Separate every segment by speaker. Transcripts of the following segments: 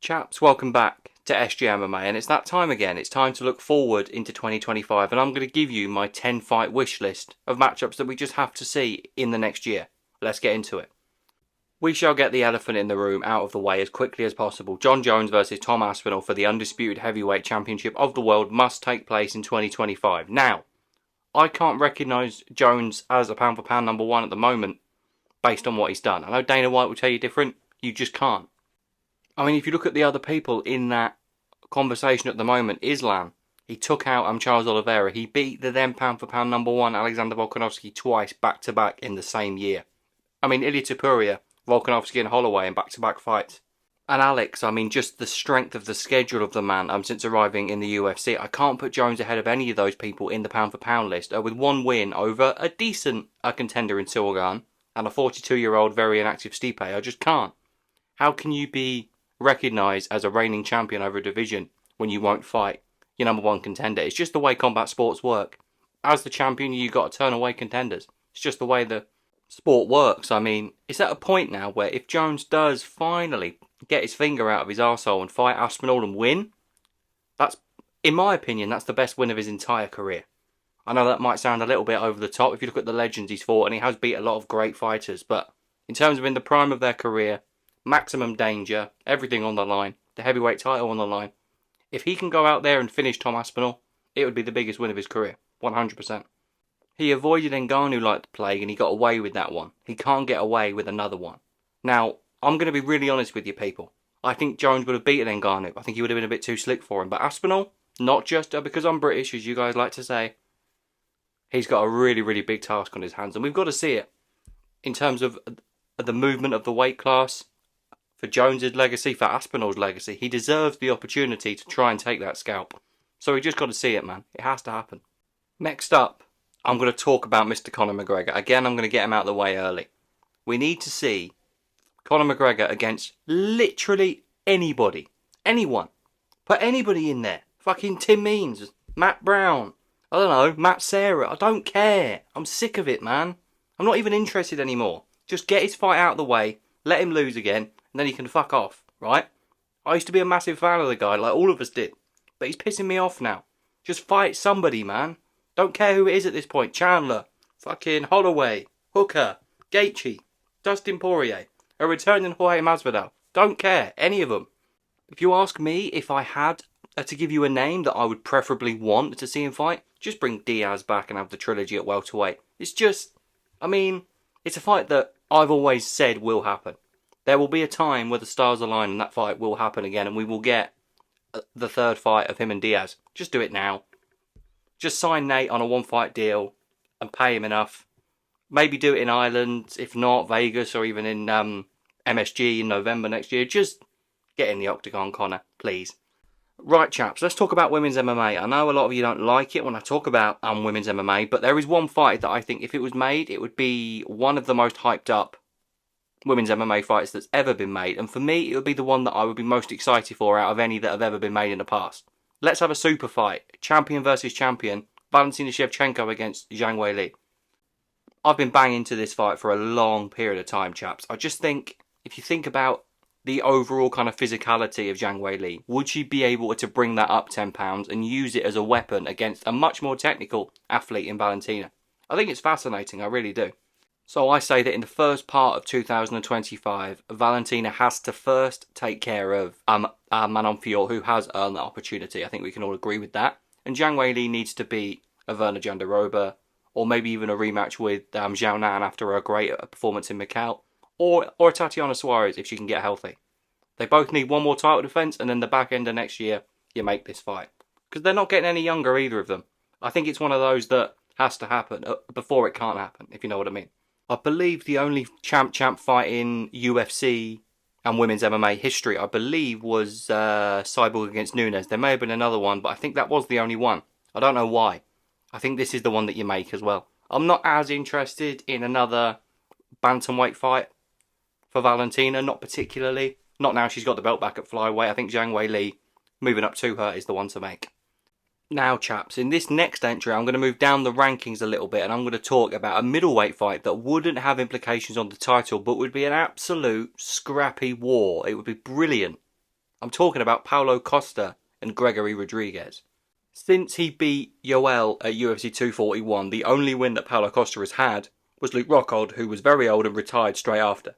Speaker 1: Chaps, welcome back to SG MMA, and it's that time again. It's time to look forward into 2025, and I'm going to give you my 10 fight wish list of matchups that we just have to see in the next year. Let's get into it. We shall get the elephant in the room out of the way as quickly as possible. Jon Jones versus Tom Aspinall for the undisputed heavyweight championship of the world must take place in 2025. Now, I can't recognise Jones as a pound for pound number one at the moment based on what he's done. I know Dana White will tell you different. You just can't. I mean, if you look at the other people in that conversation at the moment, Islam, he took out Charles Oliveira. He beat the then pound for pound number one Alexander Volkanovski twice back to back in the same year. I mean, Ilia Topuria, Volkanovski and Holloway in back to back fights. And Alex, I mean, just the strength of the schedule of the man since arriving in the UFC. I can't put Jones ahead of any of those people in the pound for pound list. With one win over a decent contender in Silgan and a 42-year-old very inactive Stipe, I just can't. How can you be recognised as a reigning champion over a division when you won't fight your number one contender? It's just the way combat sports work. As the champion, you got to turn away contenders. It's just the way the sport works. I mean, it's at a point now where if Jones does finally get his finger out of his arsehole and fight Aspinall and win, that's, in my opinion, that's the best win of his entire career. I know that might sound a little bit over the top if you look at the legends he's fought, and he has beat a lot of great fighters, but in terms of in the prime of their career, maximum danger, everything on the line, the heavyweight title on the line. If he can go out there and finish Tom Aspinall, it would be the biggest win of his career, 100%. He avoided Ngannou like the plague and he got away with that one. He can't get away with another one. Now, I'm going to be really honest with you people. I think Jones would have beaten Ngannou. I think he would have been a bit too slick for him. But Aspinall, not just because I'm British, as you guys like to say, he's got a really, really big task on his hands. And we've got to see it in terms of the movement of the weight class. For Jones's legacy, for Aspinall's legacy, he deserves the opportunity to try and take that scalp. So we just got to see it, man. It has to happen. Next up, I'm going to talk about Mr. Conor McGregor. Again, I'm going to get him out of the way early. We need to see Conor McGregor against literally anybody. Anyone. Put anybody in there. Fucking Tim Means, Matt Brown, I don't know, Matt Serra. I don't care. I'm sick of it, man. I'm not even interested anymore. Just get his fight out of the way, let him lose again, and then he can fuck off, right? I used to be a massive fan of the guy, like all of us did. But he's pissing me off now. Just fight somebody, man. Don't care who it is at this point. Chandler, fucking Holloway, Hooker, Gaethje, Dustin Poirier, a returning Jorge Masvidal. Don't care, any of them. If you ask me if I had to give you a name that I would preferably want to see him fight, just bring Diaz back and have the trilogy at welterweight. It's just, I mean, it's a fight that I've always said will happen. There will be a time where the stars align and that fight will happen again and we will get the third fight of him and Diaz. Just do it now. Just sign Nate on a one-fight deal and pay him enough. Maybe do it in Ireland, if not Vegas or even in MSG in November next year. Just get in the octagon, Conor, please. Right, chaps, let's talk about women's MMA. I know a lot of you don't like it when I talk about women's MMA, but there is one fight that I think if it was made, it would be one of the most hyped up women's MMA fights that's ever been made, and for me it would be the one that I would be most excited for out of any that have ever been made in the past. Let's have a super fight, champion versus champion, Valentina Shevchenko against Zhang Weili. I've been banging to this fight for a long period of time, chaps. I just think, if you think about the overall kind of physicality of Zhang Weili, would she be able to bring that up 10 pounds and use it as a weapon against a much more technical athlete in Valentina? I think it's fascinating, I really do. So I say that in the first part of 2025, Valentina has to first take care of Manon Fiorot, who has earned that opportunity. I think we can all agree with that. And Zhang Weili needs to beat Averna Jandiroba, or maybe even a rematch with Zhao Nan after her great performance in Macau, or Tatiana Suarez if she can get healthy. They both need one more title defence, and then the back end of next year, you make this fight. Because they're not getting any younger, either of them. I think it's one of those that has to happen before it can't happen, if you know what I mean. I believe the only champ fight in UFC and women's MMA history, I believe, was Cyborg against Nunes. There may have been another one, but I think that was the only one. I don't know why. I think this is the one that you make as well. I'm not as interested in another bantamweight fight for Valentina, not particularly. Not now she's got the belt back at flyweight. I think Zhang Weili moving up to her is the one to make. Now, chaps, in this next entry, I'm going to move down the rankings a little bit and I'm going to talk about a middleweight fight that wouldn't have implications on the title, but would be an absolute scrappy war. It would be brilliant. I'm talking about Paulo Costa and Gregory Rodriguez. Since he beat Yoel at UFC 241, the only win that Paulo Costa has had was Luke Rockhold, who was very old and retired straight after.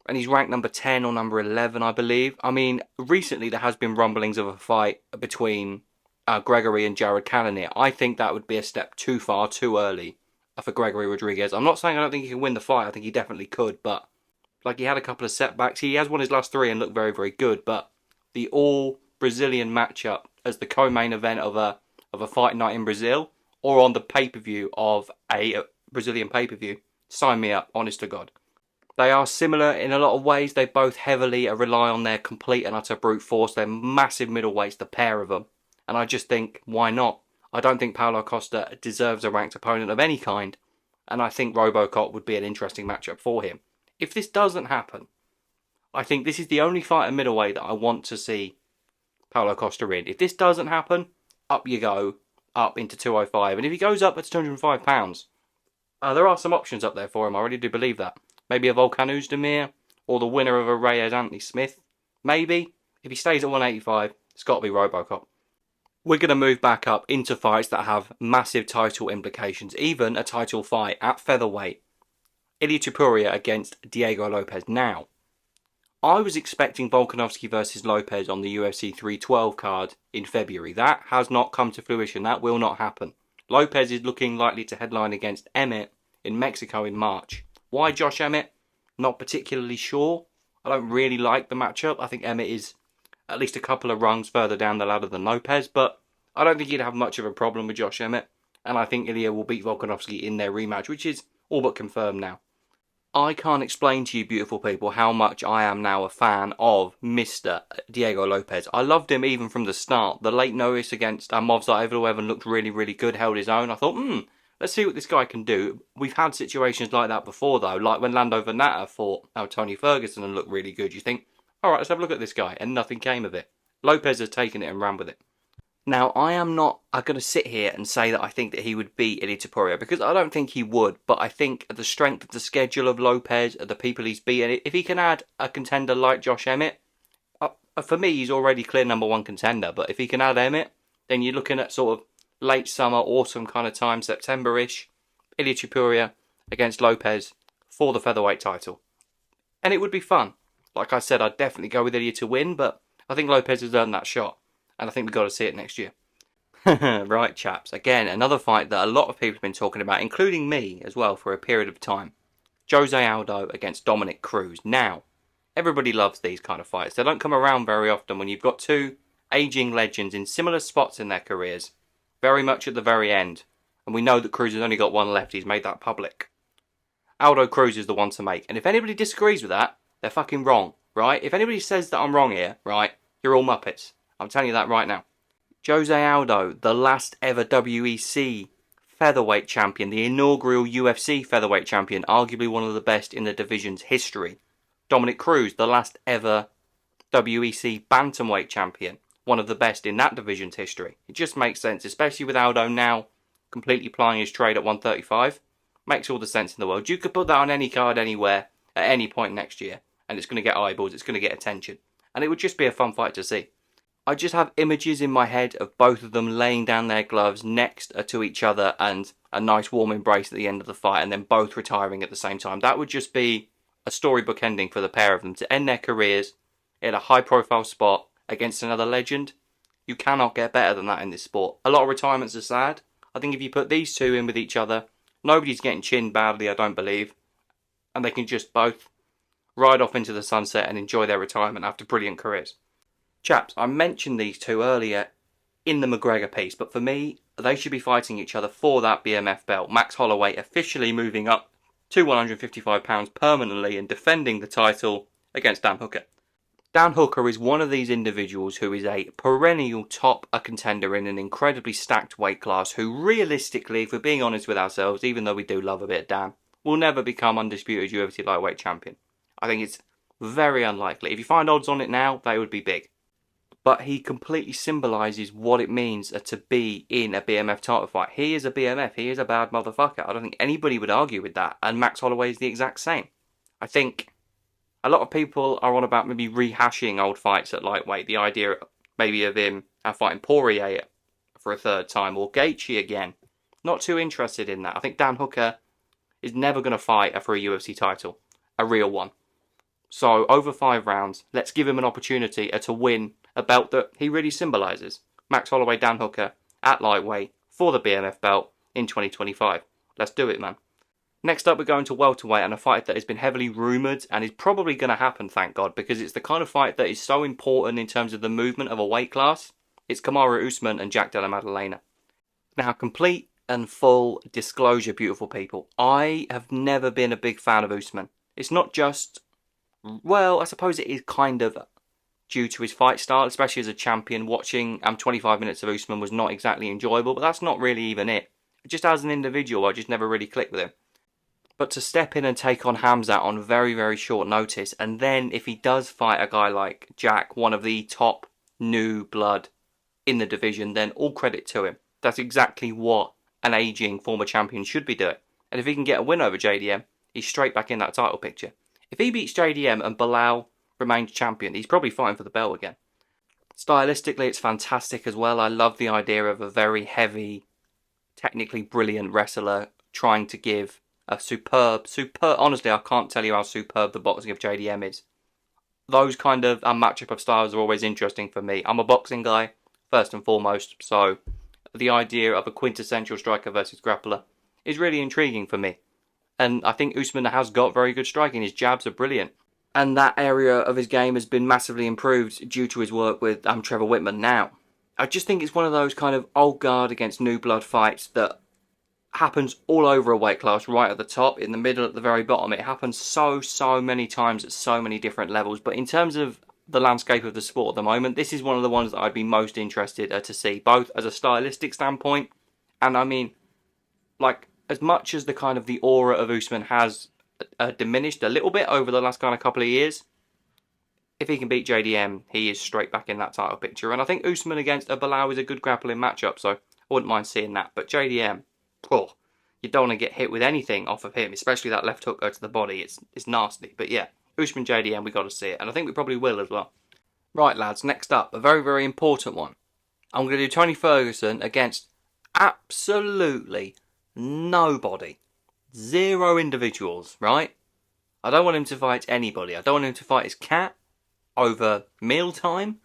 Speaker 1: And he's ranked number 10 or number 11, I believe. I mean, recently there has been rumblings of a fight between Gregory and Jared Cannonier. I think that would be a step too far, too early for Gregory Rodriguez. I'm not saying I don't think he can win the fight. I think he definitely could, but like he had a couple of setbacks. He has won his last 3 and looked very, very good. But the all-Brazilian matchup as the co-main event of a fight night in Brazil or on the pay-per-view of a Brazilian pay-per-view, sign me up, honest to God. They are similar in a lot of ways. They both heavily rely on their complete and utter brute force. They're massive middleweights, the pair of them. And I just think, why not? I don't think Paulo Costa deserves a ranked opponent of any kind. And I think Robocop would be an interesting matchup for him. If this doesn't happen, I think this is the only fight in middleweight that I want to see Paulo Costa in. If this doesn't happen, up you go, up into 205. And if he goes up to 205 pounds, there are some options up there for him. I really do believe that. Maybe a Volkan Oezdemir, or the winner of a Reyes Anthony Smith. Maybe. If he stays at 185, it's got to be Robocop. We're going to move back up into fights that have massive title implications. Even a title fight at featherweight. Ilia Topuria against Diego Lopez. Now, I was expecting Volkanovski versus Lopez on the UFC 312 card in February. That has not come to fruition. That will not happen. Lopez is looking likely to headline against Emmett in Mexico in March. Why Josh Emmett? Not particularly sure. I don't really like the matchup. I think Emmett is at least a couple of rungs further down the ladder than Lopez, but I don't think he'd have much of a problem with Josh Emmett. And I think Ilia will beat Volkanovski in their rematch, which is all but confirmed now. I can't explain to you, beautiful people, how much I am now a fan of Mr. Diego Lopez. I loved him even from the start. The late notice against Movsar Evloev looked really, really good, held his own. I thought, let's see what this guy can do. We've had situations like that before, though, like when Lando Venata fought Tony Ferguson and looked really good. You think, all right, let's have a look at this guy, and nothing came of it. Lopez has taken it and ran with it. Now, I am not going to sit here and say that I think that he would beat Ilia Topuria, because I don't think he would, but I think the strength of the schedule of Lopez, the people he's beaten, if he can add a contender like Josh Emmett, for me, he's already clear number 1 contender, but if he can add Emmett, then you're looking at sort of late summer, autumn kind of time, September-ish, Ilia Topuria against Lopez for the featherweight title. And it would be fun. Like I said, I'd definitely go with Ilia to win, but I think Lopez has earned that shot. And I think we've got to see it next year. Right, chaps. Again, another fight that a lot of people have been talking about, including me as well, for a period of time. Jose Aldo against Dominic Cruz. Now, everybody loves these kind of fights. They don't come around very often when you've got two aging legends in similar spots in their careers. Very much at the very end. And we know that Cruz has only got one left. He's made that public. Aldo Cruz is the one to make. And if anybody disagrees with that, they're fucking wrong, right? If anybody says that I'm wrong here, right, you're all muppets. I'm telling you that right now. Jose Aldo, the last ever WEC featherweight champion, the inaugural UFC featherweight champion, arguably one of the best in the division's history. Dominic Cruz, the last ever WEC bantamweight champion, one of the best in that division's history. It just makes sense, especially with Aldo now completely plying his trade at 135. Makes all the sense in the world. You could put that on any card anywhere at any point next year, and it's going to get eyeballs, it's going to get attention. And it would just be a fun fight to see. I just have images in my head of both of them laying down their gloves next to each other and a nice warm embrace at the end of the fight, and then both retiring at the same time. That would just be a storybook ending for the pair of them to end their careers in a high profile spot against another legend. You cannot get better than that in this sport. A lot of retirements are sad. I think if you put these two in with each other, nobody's getting chinned badly, I don't believe. And they can just both ride off into the sunset and enjoy their retirement after brilliant careers. Chaps, I mentioned these two earlier in the McGregor piece, but for me, they should be fighting each other for that BMF belt. Max Holloway officially moving up to 155 pounds permanently and defending the title against Dan Hooker. Dan Hooker is one of these individuals who is a perennial top contender in an incredibly stacked weight class who realistically, if we're being honest with ourselves, even though we do love a bit of Dan, will never become undisputed UFC lightweight champion. I think it's very unlikely. If you find odds on it now, they would be big. But he completely symbolises what it means to be in a BMF title fight. He is a BMF. He is a bad motherfucker. I don't think anybody would argue with that. And Max Holloway is the exact same. I think A lot of people are on about maybe rehashing old fights at lightweight. The idea maybe of him fighting Poirier for a third time or Gaethje again. Not too interested in that. I think Dan Hooker is never going to fight for a UFC title, a real one. So over 5 rounds, let's give him an opportunity to win a belt that he really symbolises. Max Holloway, Dan Hooker at lightweight for the BMF belt in 2025. Let's do it, man. Next up, we're going to welterweight and a fight that has been heavily rumoured and is probably going to happen, thank God, because it's the kind of fight that is so important in terms of the movement of a weight class. It's Kamaru Usman and Jack Della Maddalena. Now, complete and full disclosure, beautiful people. I have never been a big fan of Usman. It's not just, well, I suppose it is kind of due to his fight style, especially as a champion. Watching 25 minutes of Usman was not exactly enjoyable, but that's not really even it. Just as an individual, I just never really clicked with him. But to step in and take on Khamzat on very, very short notice, and then if he does fight a guy like Jack, one of the top new blood in the division, then all credit to him. That's exactly what an ageing former champion should be doing. And if he can get a win over JDM, he's straight back in that title picture. If he beats JDM and Bilal remains champion, he's probably fighting for the belt again. Stylistically, it's fantastic as well. I love the idea of a very heavy, technically brilliant wrestler trying to give a superb, honestly, I can't tell you how superb the boxing of JDM is. Those kind of matchup of styles are always interesting for me. I'm a boxing guy, first and foremost, so the idea of a quintessential striker versus grappler is really intriguing for me. And I think Usman has got very good striking. His jabs are brilliant. And that area of his game has been massively improved due to his work with Trevor Whitman now. I just think it's one of those kind of old guard against new blood fights that happens all over a weight class, right at the top, in the middle, at the very bottom. It happens so many times at so many different levels. But in terms of the landscape of the sport at the moment, this is one of the ones that I'd be most interested to see, both as a stylistic standpoint, and I mean, like, as much as the kind of the aura of Usman has diminished a little bit over the last kind of couple of years, if he can beat JDM, he is straight back in that title picture. And I think Usman against Bilal is a good grappling matchup, so I wouldn't mind seeing that. But JDM, oh, you don't want to get hit with anything off of him, especially that left hook to the body. It's nasty. But yeah, Usman JDM, we got to see it. And I think we probably will as well. Right, lads, next up, a very, very important one. I'm going to do Tony Ferguson against absolutely nobody. 0 individuals, right? I don't want him to fight anybody. I don't want him to fight his cat over mealtime.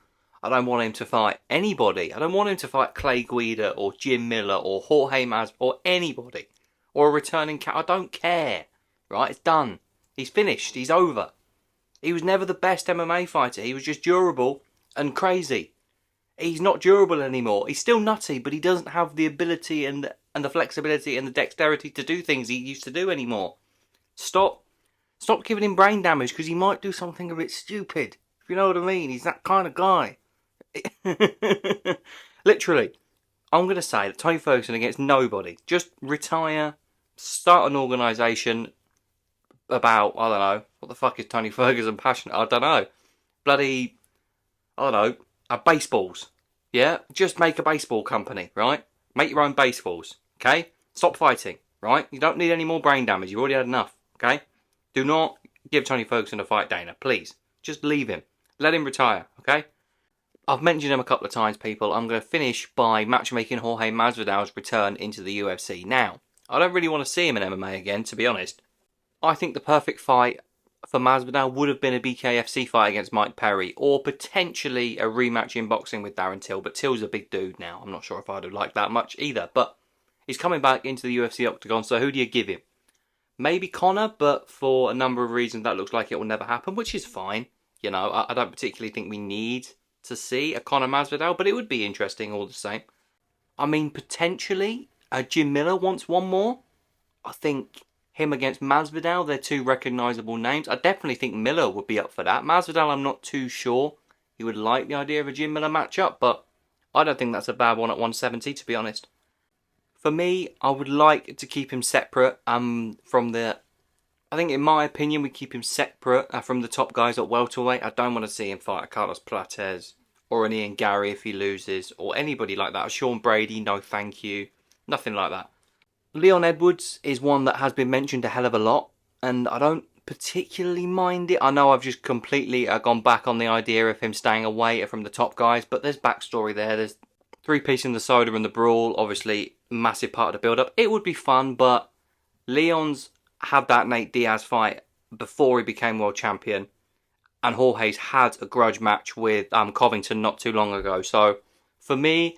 Speaker 1: I don't want him to fight anybody. I don't want him to fight Clay Guida or Jim Miller or Jorge Masvidal or anybody. Or a returning cat. I don't care. Right? It's done. He's finished. He's over. He was never the best MMA fighter. He was just durable and crazy. He's not durable anymore. He's still nutty, but he doesn't have the ability and the flexibility and the dexterity to do things he used to do anymore. Stop giving him brain damage, because he might do something a bit stupid. If you know what I mean. He's that kind of guy. Literally, I'm going to say that Tony Ferguson against nobody. Just retire, start an organisation about, I don't know, what the fuck is Tony Ferguson passionate? I don't know. Bloody, I don't know, baseballs. Yeah? Just make a baseball company, right? Make your own baseballs, okay? Stop fighting, right? You don't need any more brain damage. You've already had enough, okay? Do not give Tony Ferguson a fight, Dana, please. Just leave him. Let him retire, okay? I've mentioned him a couple of times, people. I'm going to finish by matchmaking Jorge Masvidal's return into the UFC. Now, I don't really want to see him in MMA again, to be honest. I think the perfect fight for Masvidal would have been a BKFC fight against Mike Perry, or potentially a rematch in boxing with Darren Till, but Till's a big dude now. I'm not sure if I'd have liked that much either, but he's coming back into the UFC octagon, so who do you give him? Maybe Conor, but for a number of reasons that looks like it will never happen, which is fine. You know, I don't particularly think we need to see a Conor Masvidal, but it would be interesting all the same. I mean, potentially, Jim Miller wants one more. I think him against Masvidal, they're 2 recognisable names. I definitely think Miller would be up for that. Masvidal, I'm not too sure he would like the idea of a Jim Miller matchup, but I don't think that's a bad one at 170, to be honest. For me, I would like to keep him separate from the... I think, in my opinion, we keep him separate from the top guys at welterweight. I don't want to see him fight a Carlos Prates or an Ian Gary if he loses, or anybody like that. Or Sean Brady, no thank you. Nothing like that. Leon Edwards is one that has been mentioned a hell of a lot, and I don't particularly mind it. I know I've just completely gone back on the idea of him staying away from the top guys, but there's backstory there. There's 3-piece in the soda and the brawl, obviously massive part of the build-up. It would be fun, but Leon's had that Nate Diaz fight before he became world champion, and Jorge's had a grudge match with Covington not too long ago. So for me,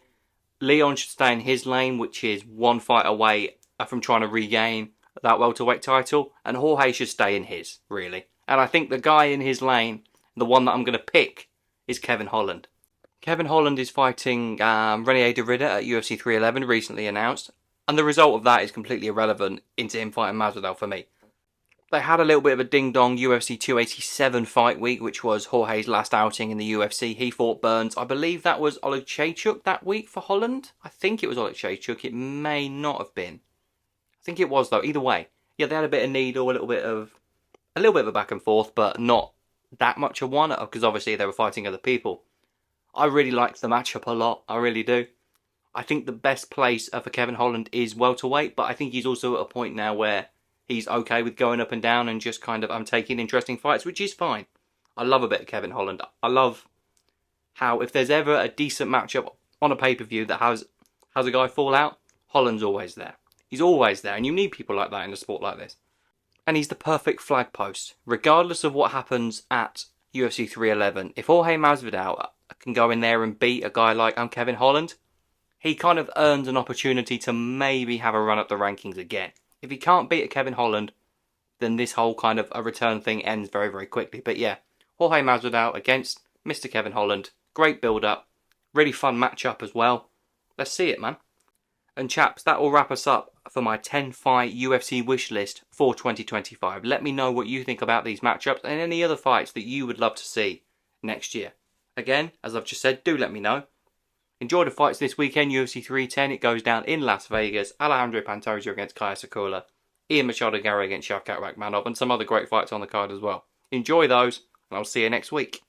Speaker 1: Leon should stay in his lane, which is one fight away from trying to regain that welterweight title, and Jorge should stay in his, really. And I think the guy in his lane, the one that I'm going to pick, is Kevin Holland. Kevin Holland is fighting Renier de Ridder at UFC 311, recently announced, and the result of that is completely irrelevant into him fighting Masvidal for me. They had a little bit of a ding-dong UFC 287 fight week, which was Jorge's last outing in the UFC. He fought Burns. I believe that was Oleksiejczuk that week for Holland. I think it was Oleksiejczuk. It may not have been. I think it was, though. Either way. Yeah, they had a bit of needle, a little bit of a back and forth, but not that much of one, because obviously they were fighting other people. I really liked the matchup a lot. I really do. I think the best place for Kevin Holland is welterweight, but I think he's also at a point now where he's okay with going up and down and just kind of taking interesting fights, which is fine. I love a bit of Kevin Holland. I love how if there's ever a decent matchup on a pay-per-view that has a guy fall out, Holland's always there. He's always there, and you need people like that in a sport like this. And he's the perfect flag post. Regardless of what happens at UFC 311, if Jorge Masvidal can go in there and beat a guy like Kevin Holland, he kind of earns an opportunity to maybe have a run up the rankings again. If he can't beat a Kevin Holland, then this whole kind of a return thing ends very, very quickly. But yeah, Jorge Masvidal against Mr. Kevin Holland. Great build-up. Really fun matchup as well. Let's see it, man. And chaps, that will wrap us up for my 10-fight UFC wish list for 2025. Let me know what you think about these matchups and any other fights that you would love to see next year. Again, as I've just said, do let me know. Enjoy the fights this weekend, UFC 310. It goes down in Las Vegas. Alejandro Pantoja against Kaya Sakula. Ian Machado Garry against Shavkat Rakhmonov. And some other great fights on the card as well. Enjoy those, and I'll see you next week.